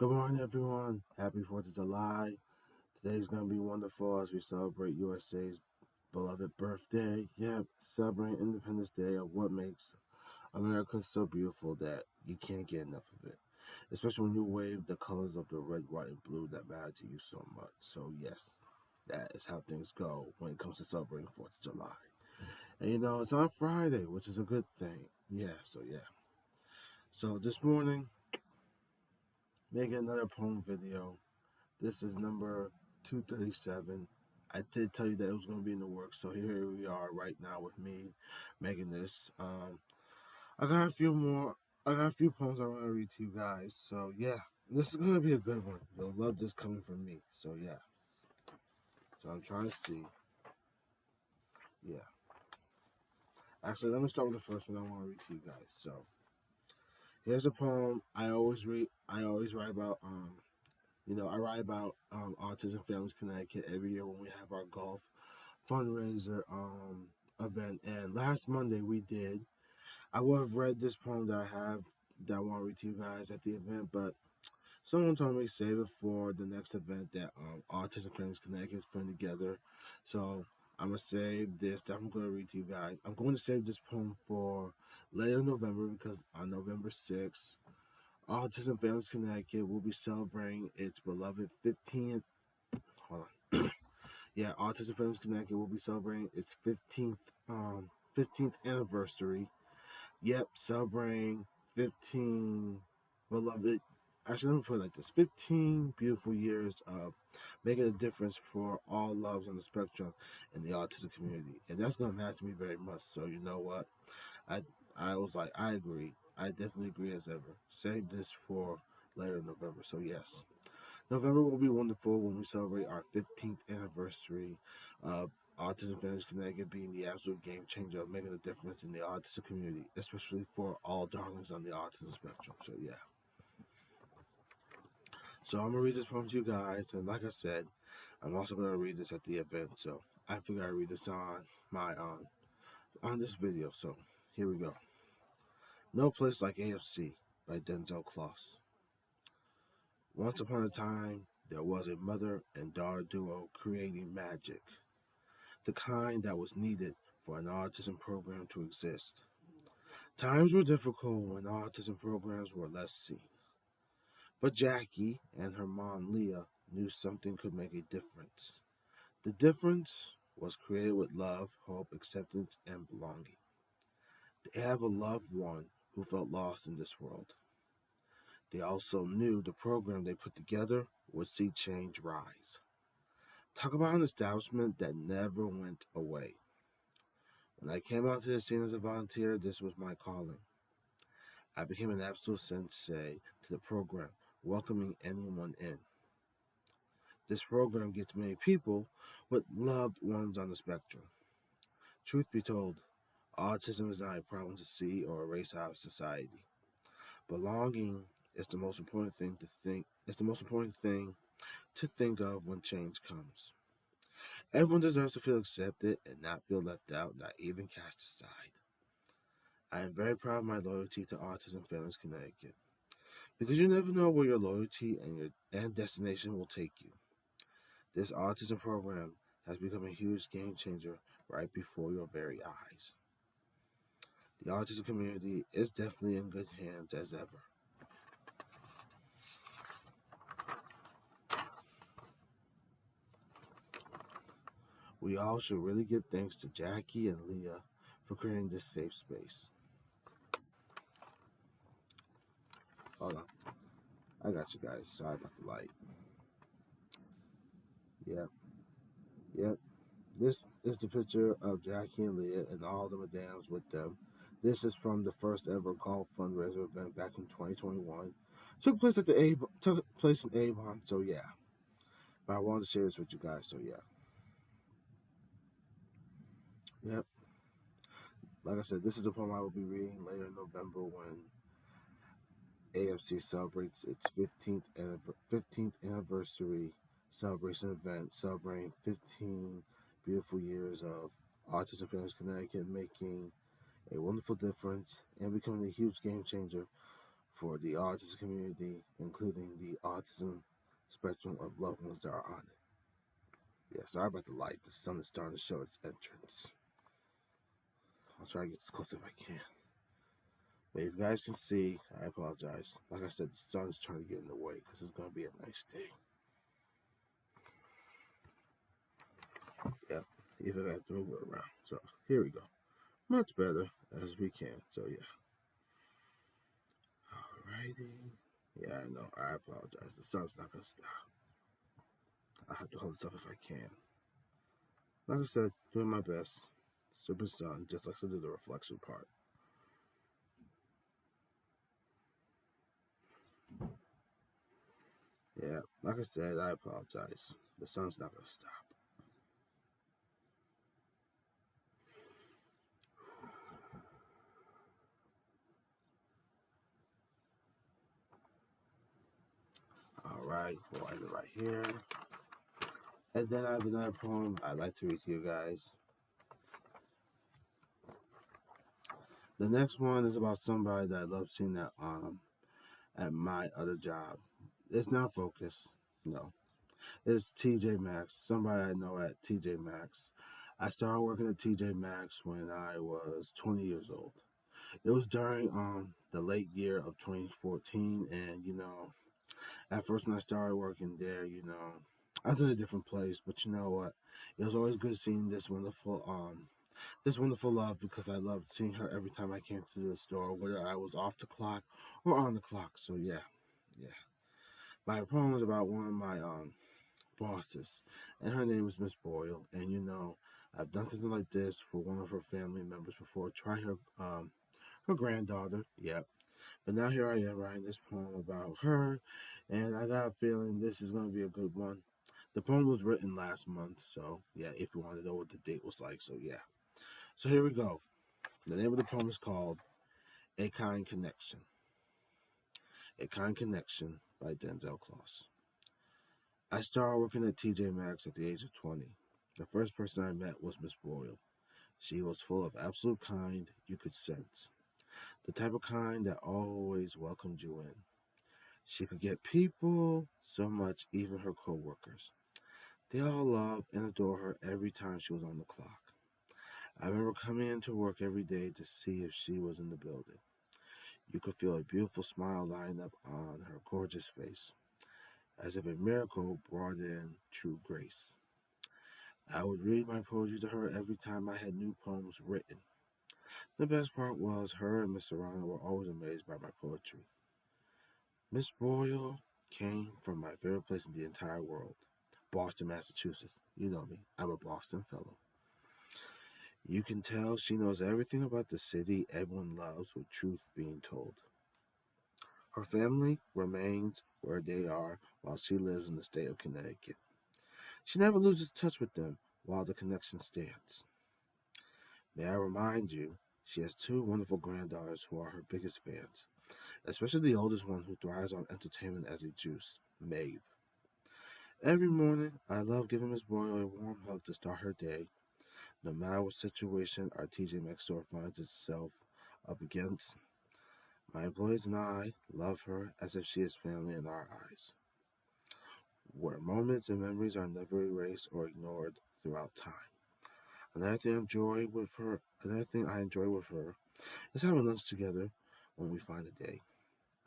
Good morning, everyone. Happy 4th of July. Today's going to be wonderful as we celebrate USA's beloved birthday. Yeah, celebrating Independence Day of what makes America so beautiful that you can't get enough of it. Especially when you wave the colors of the red, white, and blue that matter to you so much. So, yes, that is how things go when it comes to celebrating 4th of July. And it's on Friday, which is a good thing. Yeah. So, this morning, making another poem video. This is number 237. I did tell you that it was going to be in the works, so here we are right now with me making this. I got a few more. I got a few poems I want to read to you guys. So yeah, this is going to be a good one. You'll love this coming from me. So yeah. So I'm trying to see. Yeah. Actually, let me start with the first one I want to read to you guys. So here's a poem I always read. I always write about. I write about Autism Families Connecticut every year when we have our golf fundraiser event. And last Monday we did. I would have read this poem that I have that I want to read to you guys at the event, but someone told me to save it for the next event that Autism Families Connecticut is putting together. So I'm gonna save this that I'm gonna read to you guys. I'm going to save this poem for later in November because on November 6th, Autism Families Connecticut will be celebrating its beloved 15th. Hold on. Yeah, Autism Families Connecticut will be celebrating its 15th anniversary. Yep, celebrating 15 beloved. Actually, let me put it like this: 15 beautiful years of making a difference for all loves on the spectrum in the autism community, and that's gonna matter to me very much. So you know what? I I was like, I agree. I definitely agree as ever. Save this for later in November. So yes. November will be wonderful when we celebrate our 15th anniversary of Autism Families Connecticut being the absolute game changer of making a difference in the autism community, especially for all darlings on the autism spectrum. So, yeah. So, I'm going to read this poem to you guys. And like I said, I'm also going to read this at the event. So, I figured I'd read this on my on this video. So, here we go. No Place Like A.F.C. by Denzel Kloss. Once upon a time, there was a mother and daughter duo creating magic, the kind that was needed for an autism program to exist. Times were difficult when autism programs were less seen, but Jackie and her mom Leah knew something could make a difference. The difference was created with love, hope, acceptance, and belonging. They have a loved one who felt lost in this world. They also knew the program they put together would see change rise. Talk about an establishment that never went away. When I came out to the scene as a volunteer, this was my calling. I became an absolute sensei to the program, welcoming anyone in. This program gets many people with loved ones on the spectrum. Truth be told, autism is not a problem to see or erase out of society. Belonging is the most important thing to think. It's the most important thing to think of when change comes. Everyone deserves to feel accepted and not feel left out, not even cast aside. I am very proud of my loyalty to Autism Families Connecticut because you never know where your loyalty and your destination will take you. This autism program has become a huge game changer right before your very eyes. The autism community is definitely in good hands as ever. We all should really give thanks to Jackie and Leah for creating this safe space. Hold on. I got you guys. Sorry about the light. Yep. Yep. This is the picture of Jackie and Leah and all the madams with them. This is from the first ever golf fundraiser event back in 2021. Took place in Avon, so yeah. But I wanted to share this with you guys, so yeah. Yep. Like I said, this is a poem I will be reading later in November when A.F.C celebrates its 15th anniversary celebration event, celebrating 15 beautiful years of Autism Families Connecticut making a wonderful difference and becoming a huge game changer for the autism community, including the autism spectrum of loved ones that are on it. Yeah, sorry about the light. The sun is starting to show its entrance. I'll try to get as close as I can. But if you guys can see, I apologize. Like I said, the sun's trying to get in the way because it's going to be a nice day. Yep, even I have to move it around. So here we go. Much better as we can. So yeah. Alrighty. Yeah, I know. I apologize. The sun's not going to stop. I have to hold this up if I can. Like I said, doing my best. Super sun, just like I did the reflection part. Yeah, like I said, I apologize. The sun's not going to stop. Alright, we'll end it right here. And then I have another poem I'd like to read to you guys. The next one is about somebody that I love seeing at my other job. It's not Focus, no. It's TJ Maxx. Somebody I know at TJ Maxx. I started working at TJ Maxx when I was 20 years old. It was during the late year of 2014, and at first when I started working there, I was in a different place, but you know what? It was always good seeing this wonderful love because I loved seeing her every time I came to the store, whether I was off the clock or on the clock. So yeah, yeah. My poem was about one of my bosses, and her name is Miss Boyle. And I've done something like this for one of her family members before. Try her granddaughter. Yep. But now here I am writing this poem about her, and I got a feeling this is going to be a good one. The poem was written last month, so yeah, if you want to know what the date was like, so yeah. So here we go. The name of the poem is called A Kind Connection. A Kind Connection by Denzel Kloss. I started working at TJ Maxx at the age of 20. The first person I met was Miss Boyle. She was full of absolute kind you could sense. The type of kind that always welcomed you in. She could get people so much, even her coworkers. They all loved and adored her every time she was on the clock. I remember coming into work every day to see if she was in the building. You could feel a beautiful smile lighting up on her gorgeous face, as if a miracle brought in true grace. I would read my poetry to her every time I had new poems written. The best part was her and Miss Serrano were always amazed by my poetry. Miss Boyle came from my favorite place in the entire world, Boston, Massachusetts. You know me, I'm a Boston fellow. You can tell she knows everything about the city everyone loves with truth being told. Her family remains where they are while she lives in the state of Connecticut. She never loses touch with them while the connection stands. May I remind you, she has two wonderful granddaughters who are her biggest fans, especially the oldest one who thrives on entertainment as a juice, Maeve. Every morning, I love giving Miss Boyle a warm hug to start her day, no matter what situation our TJ Maxx store finds itself up against. My employees and I love her as if she is family in our eyes, where moments and memories are never erased or ignored throughout time. Another thing I enjoy with her is having lunch together when we find a day.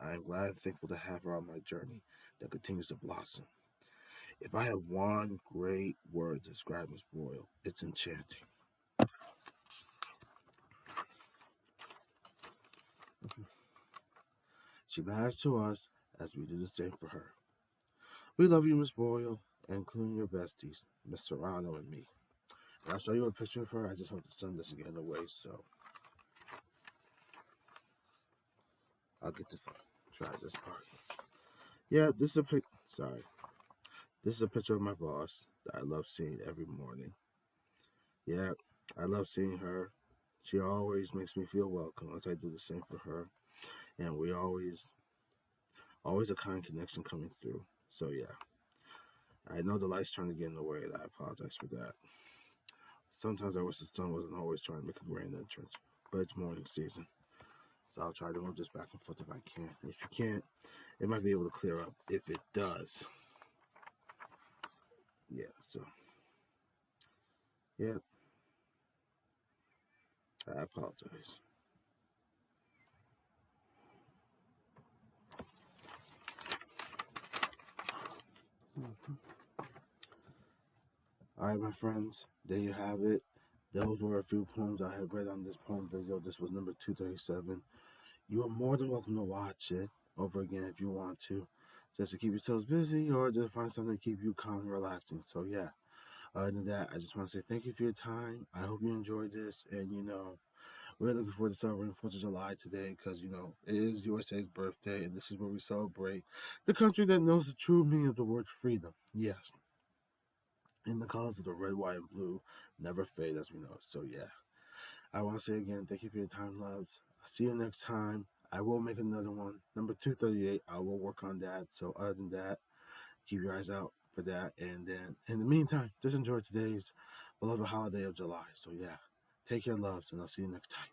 I am glad and thankful to have her on my journey that continues to blossom. If I have one great word to describe Miss Boyle, it's enchanting. She matters to us as we do the same for her. We love you, Miss Boyle, including your besties, Miss Serrano and me. And I'll show you a picture of her. I just hope the sun doesn't get in the way, so I'll get to try this part. Yeah, this is a pic. Sorry, this is a picture of my boss that I love seeing every morning. Yeah, I love seeing her. She always makes me feel welcome as I do the same for her, and we always a kind connection coming through. So yeah, I know the light's trying to get in the way, and I apologize for that. Sometimes I wish the sun wasn't always trying to make a grand entrance, but it's morning season. So I'll try to move this back and forth if I can. If you can't, it might be able to clear up. If it does, yeah. So yeah, I apologize. All right, my friends, there you have it. Those were a few poems I had read on this poem video. This was number 237. You are more than welcome to watch it over again if you want to, just to keep yourselves busy or just find something to keep you calm and relaxing. So, yeah, other than that, I just want to say thank you for your time. I hope you enjoyed this. And, we're looking forward to celebrating 4th of July today because, it is USA's birthday. And this is where we celebrate the country that knows the true meaning of the word freedom. Yes, in the colors of the red, white, and blue never fade as we know. So, yeah. I want to say again, thank you for your time, loves. I'll see you next time. I will make another one. Number 238, I will work on that. So, other than that, keep your eyes out for that. And then, in the meantime, just enjoy today's beloved holiday of July. So, yeah, take care, loves, and I'll see you next time.